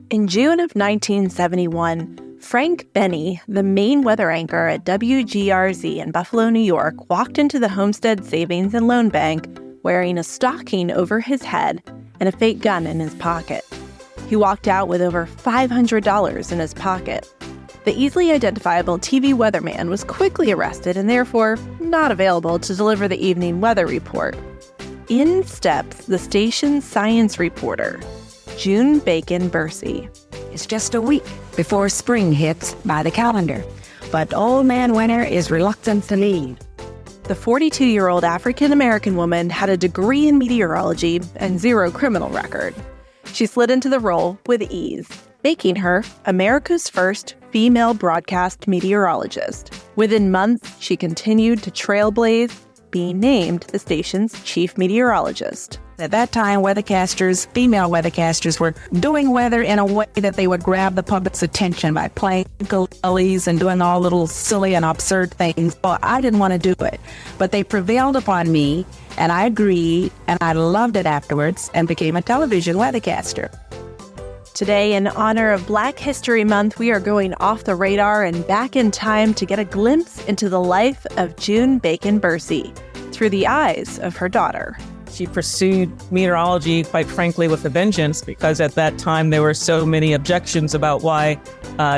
In June of 1971, Frank Benny, the main weather anchor at WGRZ in Buffalo, New York, walked into the Homestead Savings and Loan Bank wearing a stocking over his head and a fake gun in his pocket. He walked out with over $500 in his pocket. The easily identifiable TV weatherman was quickly arrested and therefore not available to deliver the evening weather report. In steps the station's science reporter, June Bacon-Bercey. It's just a week before spring hits by the calendar, but Old Man Winter is reluctant to leave. The 42-year-old African-American woman had a degree in meteorology and zero criminal record. She slid into the role with ease, making her America's first female broadcast meteorologist. Within months, she continued to trailblaze, being named the station's chief meteorologist. At that time, female weathercasters were doing weather in a way that they would grab the public's attention by playing gullies and doing all little silly and absurd things. Well, I didn't want to do it, but they prevailed upon me, and I agreed, and I loved it afterwards and became a television weathercaster. Today, in honor of Black History Month, we are going off the radar and back in time to get a glimpse into the life of June Bacon-Bercey through the eyes of her daughter. She pursued meteorology, quite frankly, with a vengeance, because at that time there were so many objections about why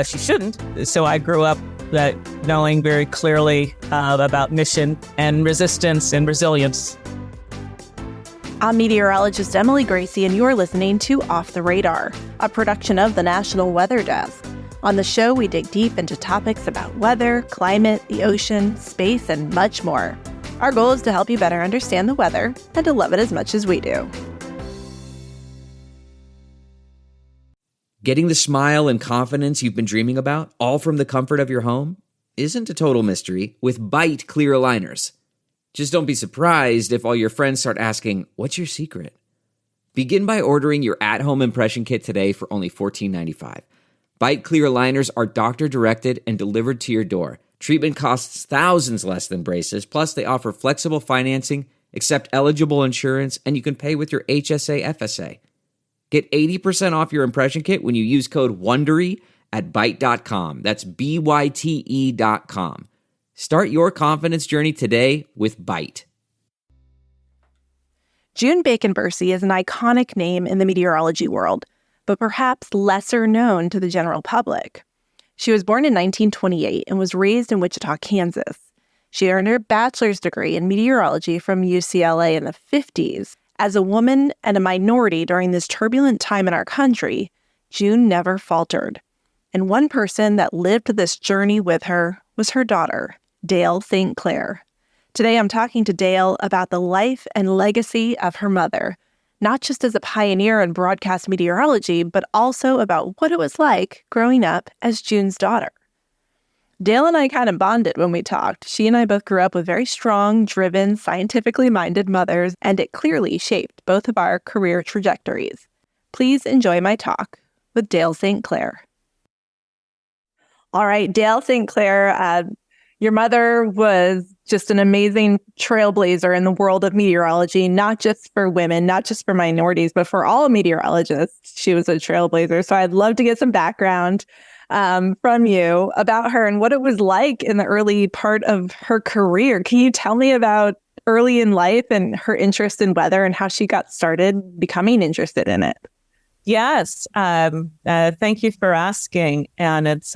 she shouldn't. So I grew up knowing very clearly about mission and resistance and resilience. I'm meteorologist Emily Gracie, and you're listening to Off the Radar, a production of the National Weather Desk. On the show, we dig deep into topics about weather, climate, the ocean, space, and much more. Our goal is to help you better understand the weather and to love it as much as we do. Getting the smile and confidence you've been dreaming about, all from the comfort of your home, isn't a total mystery with Bite Clear Aligners. Just don't be surprised if all your friends start asking, "What's your secret?" Begin by ordering your at-home impression kit today for only $14.95. Bite Clear Aligners are doctor-directed and delivered to your door. Treatment costs thousands less than braces, plus they offer flexible financing, accept eligible insurance, and you can pay with your HSA FSA. Get 80% off your impression kit when you use code WONDERY at Byte.com. That's BYTE.com. Start your confidence journey today with Byte. June Bacon-Bercey is an iconic name in the meteorology world, but perhaps lesser known to the general public. She was born in 1928 and was raised in Wichita, Kansas. She earned her bachelor's degree in meteorology from UCLA in the 50s. As a woman and a minority during this turbulent time in our country, June never faltered. And one person that lived this journey with her was her daughter, Dail St. Today, I'm talking to Dail about the life and legacy of her mother, not just as a pioneer in broadcast meteorology, but also about what it was like growing up as June's daughter. Dail and I kind of bonded when we talked. She and I both grew up with very strong, driven, scientifically minded mothers, and it clearly shaped both of our career trajectories. Please enjoy my talk with Dail St. All right, Dail St. Your mother was just an amazing trailblazer in the world of meteorology, not just for women, not just for minorities, but for all meteorologists. She was a trailblazer. So I'd love to get some background from you about her and what it was like in the early part of her career. Can you tell me about early in life and her interest in weather and how she got started becoming interested in it? Yes. Thank you for asking. And it's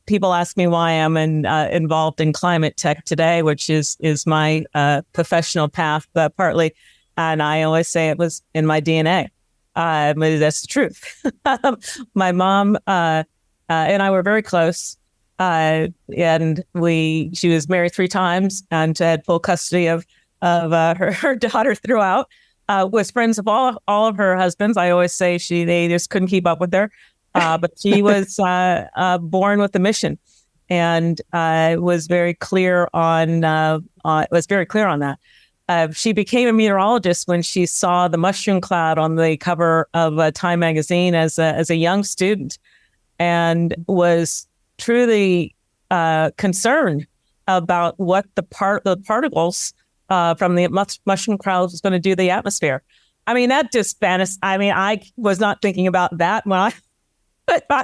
people ask me why I'm involved in climate tech today, which is my professional path, partly. And I always say it was in my DNA. But that's the truth. My mom and I were very close. And she was married 3 times and had full custody of her daughter throughout. Was friends of all of her husbands. I always say they just couldn't keep up with her. But she was born with a mission, and was very clear on that. She became a meteorologist when she saw the mushroom cloud on the cover of Time magazine as a young student, and was truly concerned about what the particles from the mushroom cloud was going to do to the atmosphere. I mean, that just vanished. I mean, I was not thinking about that when I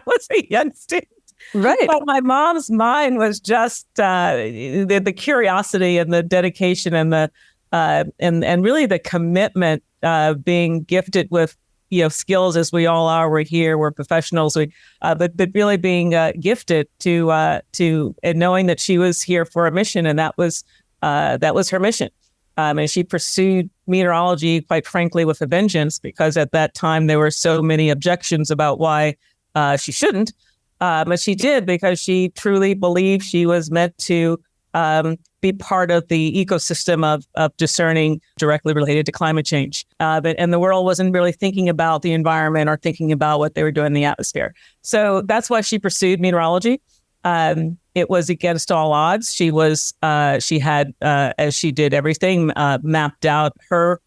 was a young student. Right. But my mom's mind was just the curiosity and the dedication and the and really the commitment, being gifted with skills as we all are. We're here, we're professionals. But really being gifted to and knowing that she was here for a mission, and that was her mission. And she pursued meteorology, quite frankly, with a vengeance, because at that time there were so many objections about why she shouldn't. But she did, because she truly believed she was meant to be part of the ecosystem of discerning directly related to climate change. And the world wasn't really thinking about the environment or thinking about what they were doing in the atmosphere. So that's why she pursued meteorology. It was against all odds. She had, as she did everything, mapped out her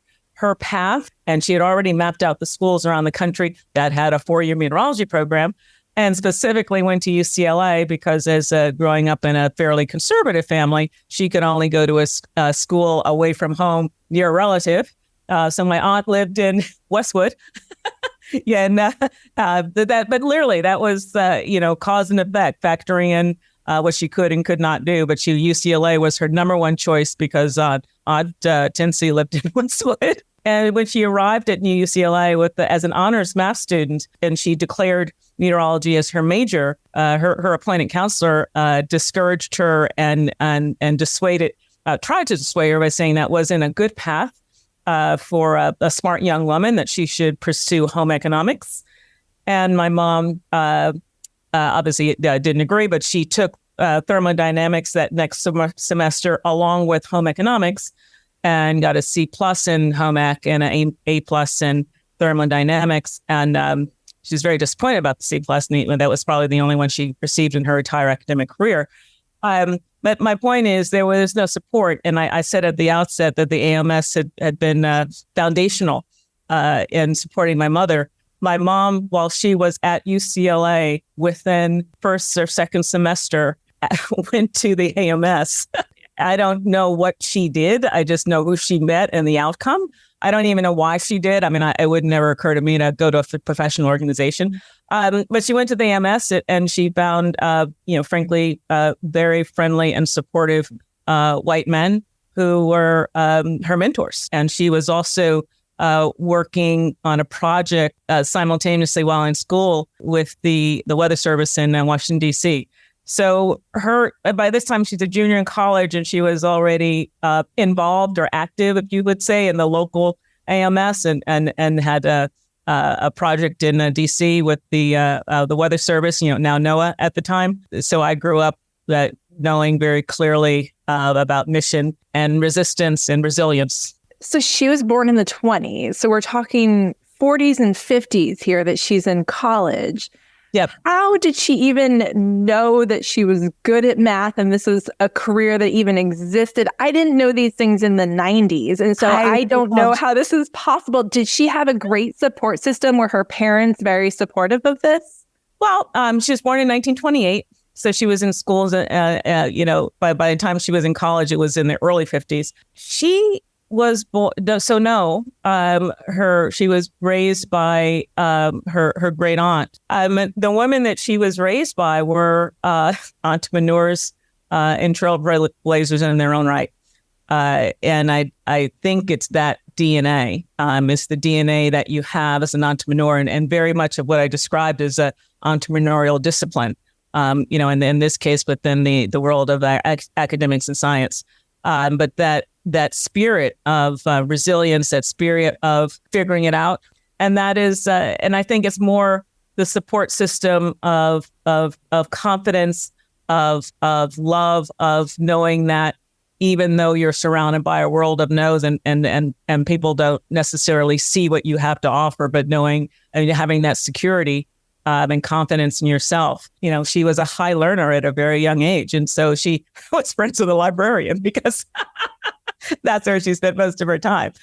path, and she had already mapped out the schools around the country that had a 4-year meteorology program. And specifically went to UCLA because, as growing up in a fairly conservative family, she could only go to a school away from home near a relative. So my aunt lived in Westwood. Yeah, and but literally that was cause and effect, factoring in what she could and could not do. But UCLA was her number one choice because Aunt Tinsey lived in Westwood. And when she arrived at New UCLA as an honors math student, and she declared meteorology as her major, her appointed counselor discouraged her and tried to dissuade her by saying that wasn't a good path for a smart young woman, that she should pursue home economics. And my mom obviously didn't agree, but she took thermodynamics that next semester along with home economics, and got a C+ in home ec and an A+ in thermodynamics. And she's very disappointed about the C+. And that was probably the only one she received in her entire academic career. But my point is, there was no support. And I said at the outset that the AMS had been foundational in supporting my mother. My mom, while she was at UCLA, within first or second semester, went to the AMS. I don't know what she did. I just know who she met and the outcome. I don't even know why she did. I mean, it would never occur to me to go to a professional organization. But she went to the AMS and she found, frankly, very friendly and supportive white men who were her mentors. And she was also working on a project simultaneously while in school with the Weather Service in Washington, D.C. So by this time, she's a junior in college, and she was already involved or active, if you would say, in the local AMS, and had a project in DC with the Weather Service, now NOAA at the time. So I grew up knowing very clearly about mission and resistance and resilience. So she was born in the 1920s. So we're talking 40s and 50s here that she's in college. Yep. How did she even know that she was good at math and this was a career that even existed? I didn't know these things in the 90s. And so I don't know how this is possible. Did she have a great support system? Were her parents very supportive of this? Well, she was born in 1928. So she was in schools, by the time she was in college, it was in the early 50s. She was born, she was raised by her great aunt. The women that she was raised by were entrepreneurs and trailblazers in their own right. And I think it's that DNA. It's the DNA that you have as an entrepreneur, and very much of what I described as a entrepreneurial discipline. In this case, within the world of academics and science. But that spirit of resilience, that spirit of figuring it out. And that is, and I think it's more the support system of confidence, of love, of knowing that even though you're surrounded by a world of no's and people don't necessarily see what you have to offer, but knowing and having that security and confidence in yourself. She was a high learner at a very young age. And so she was friends with a librarian because that's where she spent most of her time.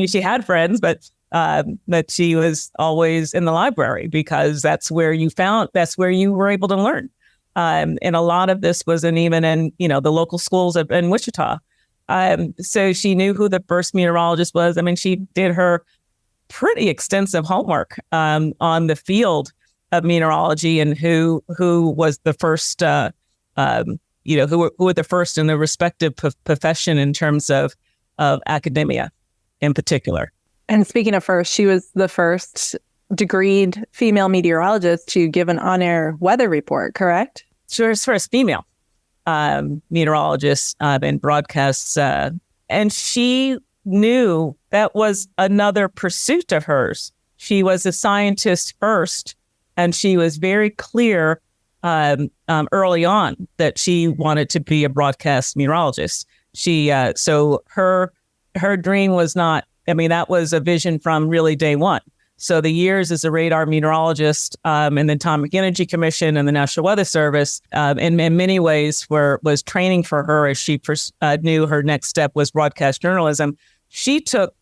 She had friends, but she was always in the library because that's where you were able to learn. And a lot of this wasn't even in, the local schools in Wichita. So she knew who the first meteorologist was. She did her pretty extensive homework on the field of meteorology and who was the first, who were the first in the respective profession in terms of academia in particular. And speaking of first, she was the first degreed female meteorologist to give an on-air weather report, correct? She was first female meteorologist in broadcasts. And she knew that was another pursuit of hers. She was a scientist first, and she was very clear early on that she wanted to be a broadcast meteorologist. So her dream was not, that was a vision from really day one. So the years as a radar meteorologist in the Atomic Energy Commission and the National Weather Service, in many ways, was training for her as she knew her next step was broadcast journalism. She took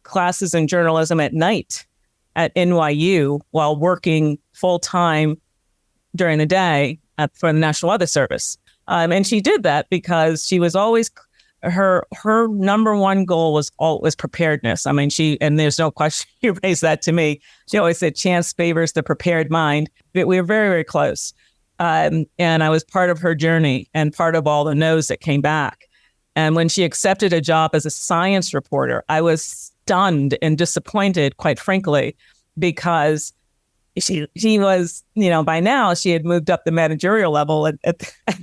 classes in journalism at night at NYU while working full-time during the day for the National Weather Service. And she did that because she was always, her number one goal was always preparedness. And there's no question, you raised that to me. She always said, chance favors the prepared mind. But we were very, very close. And I was part of her journey and part of all the no's that came back. And when she accepted a job as a science reporter, I was stunned and disappointed, quite frankly, because she was, by now she had moved up the managerial level at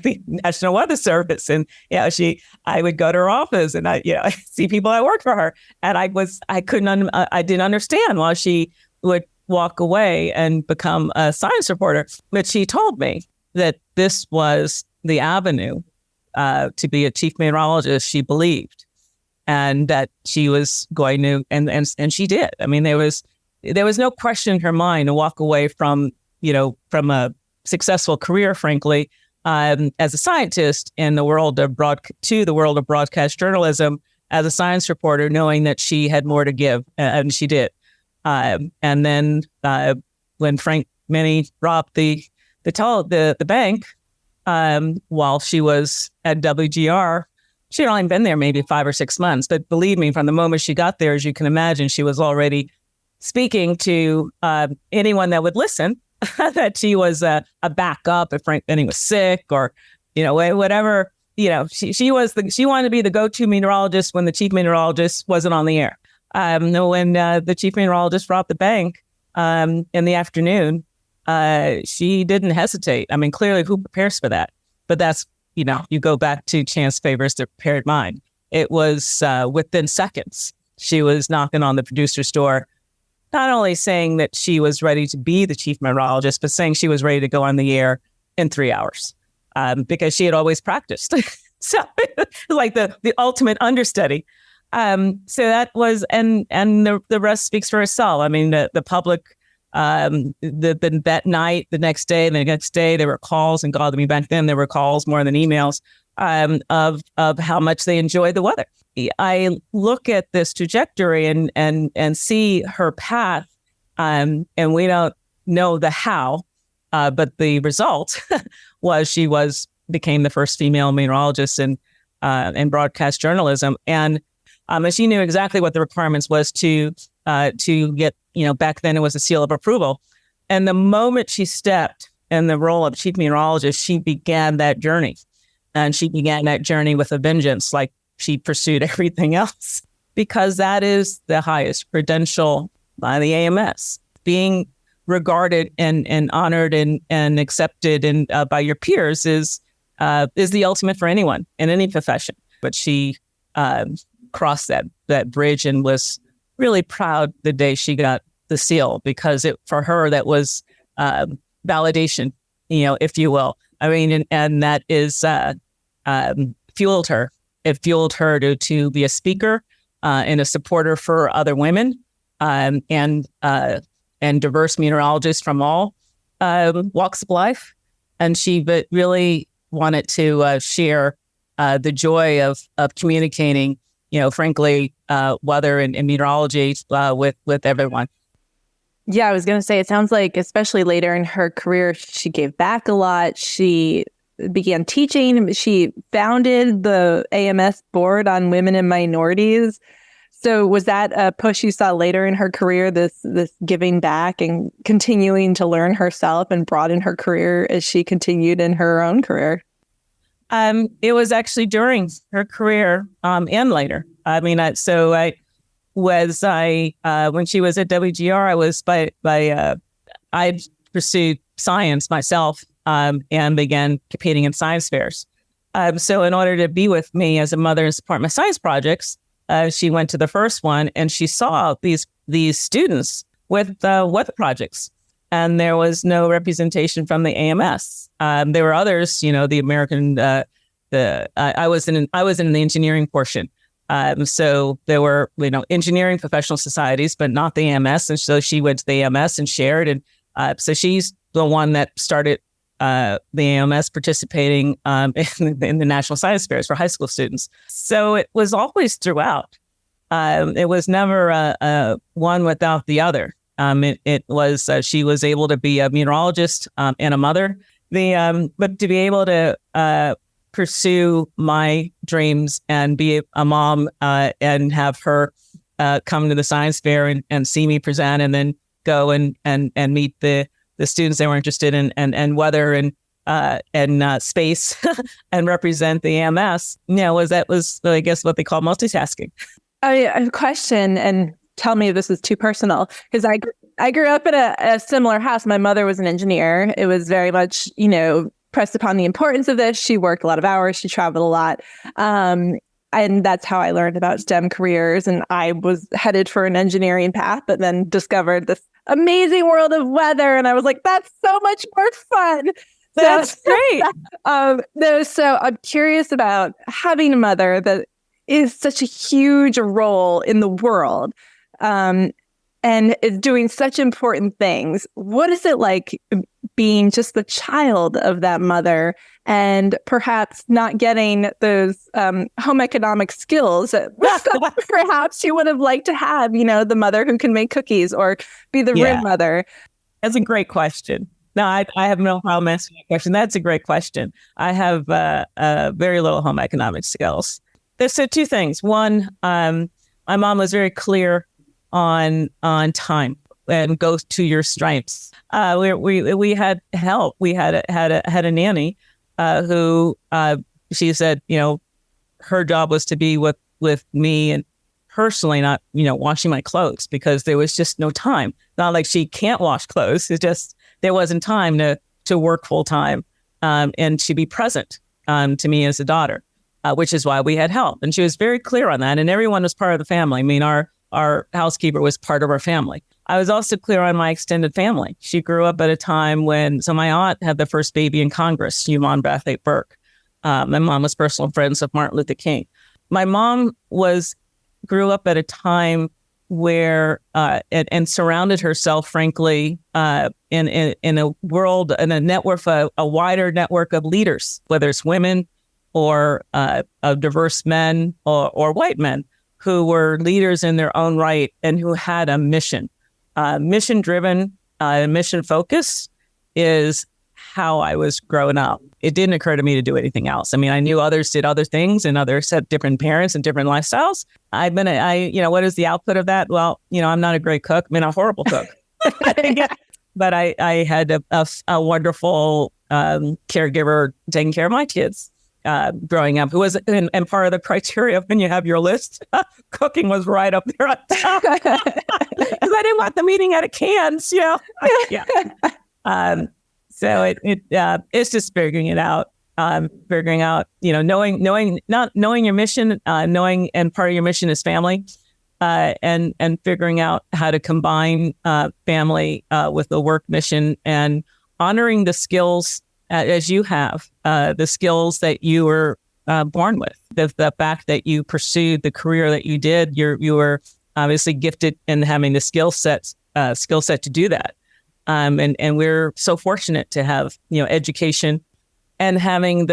the National Weather Service. And, I would go to her office and I see people that worked for her. And I didn't understand why she would walk away and become a science reporter. But she told me that this was the avenue to be a chief meteorologist, she believed, and that she was going to, and she did. There was no question in her mind to walk away from a successful career, frankly, as a scientist in the world of broadcast journalism as a science reporter, knowing that she had more to give, and she did. And then when Frank Minnie robbed the bank while she was at WGR, she had only been there maybe 5 or 6 months. But believe me, from the moment she got there, as you can imagine, she was already speaking to anyone that would listen that she was a backup if Frank Minnie was sick or, whatever. She wanted to be the go-to meteorologist when the chief meteorologist wasn't on the air. When the chief meteorologist robbed the bank in the afternoon, she didn't hesitate. Clearly, who prepares for that? But that's, you go back to chance favors the prepared mind. It was within seconds. She was knocking on the producer's door, not only saying that she was ready to be the chief meteorologist, but saying she was ready to go on the air in 3 hours because she had always practiced. So like the ultimate understudy. So that was, and the rest speaks for itself. The public, that night, the next day, there were calls, and God, back then there were calls more than emails of how much they enjoyed the weather. I look at this trajectory and see her path, and we don't know the how, but the result was she became the first female meteorologist in broadcast journalism, and she knew exactly what the requirements was to get, back then it was a seal of approval. And the moment she stepped in the role of chief meteorologist, she began that journey, and she began that journey with a vengeance, like she pursued everything else, because that is the highest credential by the AMS. Being regarded and honored and accepted by your peers is the ultimate for anyone in any profession. But she crossed that bridge and was really proud the day she got the seal, because for her that was validation, if you will. And that is fueled her. It fueled her to be a speaker and a supporter for other women and diverse meteorologists from all walks of life. And she really wanted to share the joy of communicating, frankly, weather and meteorology with everyone. Yeah, I was going to say, it sounds like, especially later in her career, she gave back a lot. She began teaching. She founded the AMS board on women and minorities. So was that a push you saw later in her career, this giving back and continuing to learn herself and broaden her career as she continued in her own career? It was actually during her career and later. I mean, when she was at WGR, I pursued science myself and began competing in science fairs. So in order to be with me as a mother and support my science projects, she went to the first one and she saw these students with weather projects. And there was no representation from the AMS. There were others, the American. I was in the engineering portion, so there were engineering professional societies, but not the AMS. And so she went to the AMS and shared, and so she's the one that started the AMS participating in the National Science Fairs for high school students. So it was always throughout. It was never one without the other. It was she was able to be a meteorologist and a mother. But to be able to pursue my dreams and be a mom and have her come to the science fair and see me present, and then go and meet the students that were interested in weather and space and represent the AMS. That was I guess what they call multitasking. I have a question, and tell me if this is too personal, because I grew up in a similar house. My mother was an engineer. It was very much, pressed upon the importance of this. She worked a lot of hours. She traveled a lot. And that's how I learned about STEM careers. And I was headed for an engineering path, but then discovered this amazing world of weather. And I was like, that's so much more fun. That's great. So I'm curious about having a mother that is such a huge role in the world. And is doing such important things. What is it like being just the child of that mother and perhaps not getting those home economic skills that perhaps you would have liked to have, the mother who can make cookies or be the room mother? That's a great question. No, I have no problem answering that question. That's a great question. I have very little home economic skills. There's two things. One, my mom was very clear on time and go to your strengths. We had help. We had a nanny who she said, her job was to be with me and personally, not washing my clothes, because there was just no time. Not like she can't wash clothes. It's just there wasn't time to work full time and to be present to me as a daughter, which is why we had help. And she was very clear on that. And everyone was part of the family. I mean, our housekeeper was part of our family. I was also clear on my extended family. She grew up at a time so my aunt had the first baby in Congress, Yvonne Brathwaite Burke. My mom was personal friends with Martin Luther King. My mom grew up at a time where and surrounded herself, frankly, in a world, in a network, a wider network of leaders, whether it's women or diverse men or white men, who were leaders in their own right and who had a mission. Mission-driven, mission-focused is how I was growing up. It didn't occur to me to do anything else. I mean, I knew others did other things and others had different parents and different lifestyles. What is the output of that? Well, I'm not a great cook. I'm a horrible cook. But I had a wonderful caregiver taking care of my kids. Growing up, who was and part of the criteria when you have your list, cooking was right up there on top. Because I didn't want them eating out of cans, So it's just figuring it out, knowing your mission, knowing, and part of your mission is family, and figuring out how to combine family with the work mission and honoring the skills as you have, the skills that you were born with, the fact that you pursued the career that you did, you were obviously gifted in having the skill set to do that. And we're so fortunate to have, education and having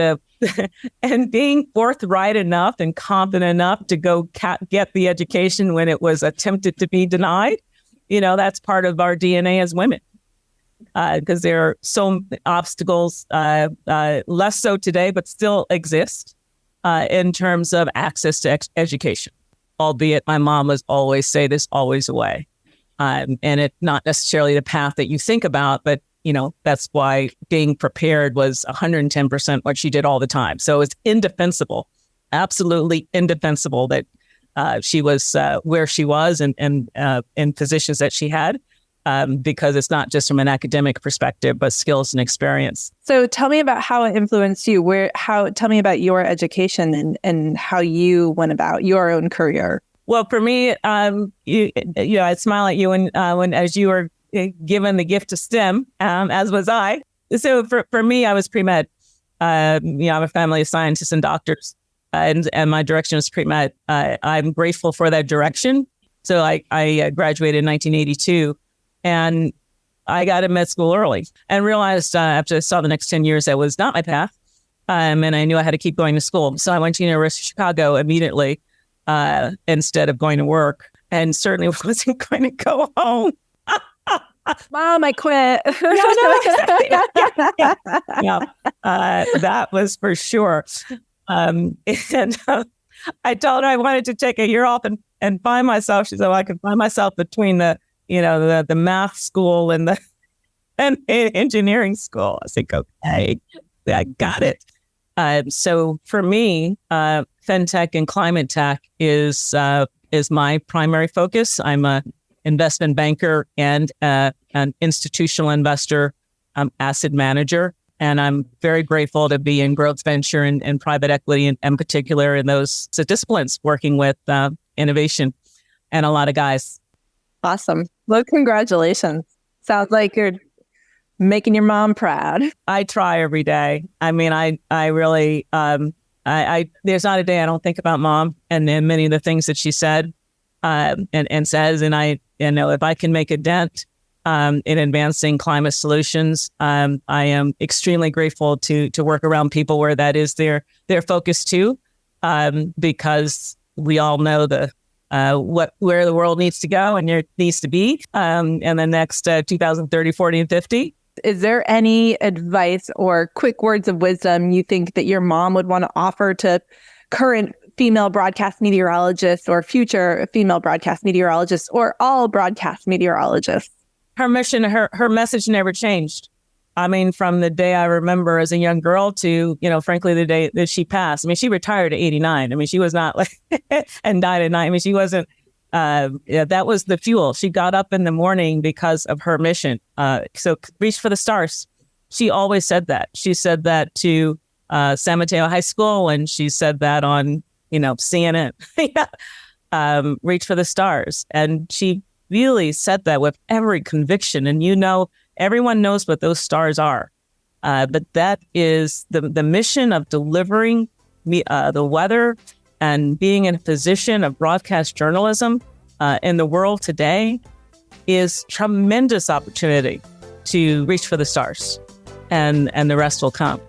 and being forthright enough and confident enough to go get the education when it was attempted to be denied. That's part of our DNA as women. Because there are so obstacles, less so today, but still exist in terms of access to education. albeit my mom was always say there's always a way. And it's not necessarily the path that you think about, but that's why being prepared was 110% what she did all the time. So it's indefensible, absolutely indefensible that she was where she was and in positions that she had. Because it's not just from an academic perspective, but skills and experience. So tell me about how it influenced you. Tell me about your education and how you went about your own career. Well, for me, I smile at you when as you were given the gift of STEM, as was I. So for me, I was pre-med. I'm a family of scientists and doctors, and my direction was pre-med. I'm grateful for that direction. So I graduated in 1982. And I got in med school early and realized after I saw the next 10 years that was not my path. And I knew I had to keep going to school. So I went to University of Chicago immediately instead of going to work, and certainly wasn't going to go home. Mom, I quit. That was for sure. And I told her I wanted to take a year off and find myself. She said, well, I could find myself between the math school and the engineering school. I said, okay, I got it. So for me, FinTech and climate tech is my primary focus. I'm a investment banker and an institutional investor, asset manager, and I'm very grateful to be in growth venture and private equity, in particular in those disciplines, working with innovation and a lot of guys. Awesome. Well, congratulations. Sounds like you're making your mom proud. I try every day. I mean, I really, there's not a day I don't think about Mom and many of the things that she said and says. And I if I can make a dent in advancing climate solutions, I am extremely grateful to work around people where that is their focus too, because we all know where the world needs to go and it needs to be in the next 2030, 40, and 50. Is there any advice or quick words of wisdom you think that your mom would want to offer to current female broadcast meteorologists or future female broadcast meteorologists or all broadcast meteorologists? Her mission, her message never changed. I mean, from the day I remember as a young girl to, frankly, the day that she passed. I mean, she retired at 89. I mean, she was not and died at 9. I mean, she wasn't, that was the fuel. She got up in the morning because of her mission. So reach for the stars. She always said that. She said that to San Mateo High School, and she said that on, CNN. Reach for the stars. And she really said that with every conviction. And everyone knows what those stars are. But that is the mission of delivering the weather and being in a position of broadcast journalism in the world today is tremendous opportunity to reach for the stars, and the rest will come.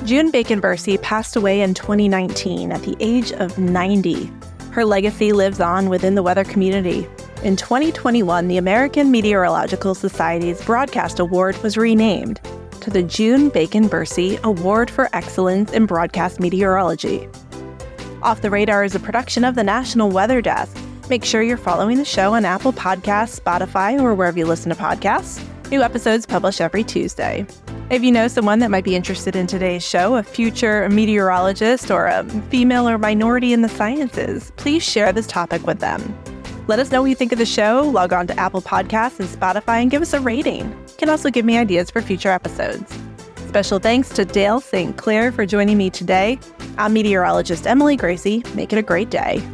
June Bacon-Bercey passed away in 2019 at the age of 90. Her legacy lives on within the weather community. In 2021, the American Meteorological Society's Broadcast Award was renamed to the June Bacon-Bercey Award for Excellence in Broadcast Meteorology. Off the Radar is a production of the National Weather Desk. Make sure you're following the show on Apple Podcasts, Spotify, or wherever you listen to podcasts. New episodes publish every Tuesday. If you know someone that might be interested in today's show, a future meteorologist or a female or minority in the sciences, please share this topic with them. Let us know what you think of the show. Log on to Apple Podcasts and Spotify and give us a rating. You can also give me ideas for future episodes. Special thanks to Dail St for joining me today. I'm meteorologist Emily Gracie. Make it a great day.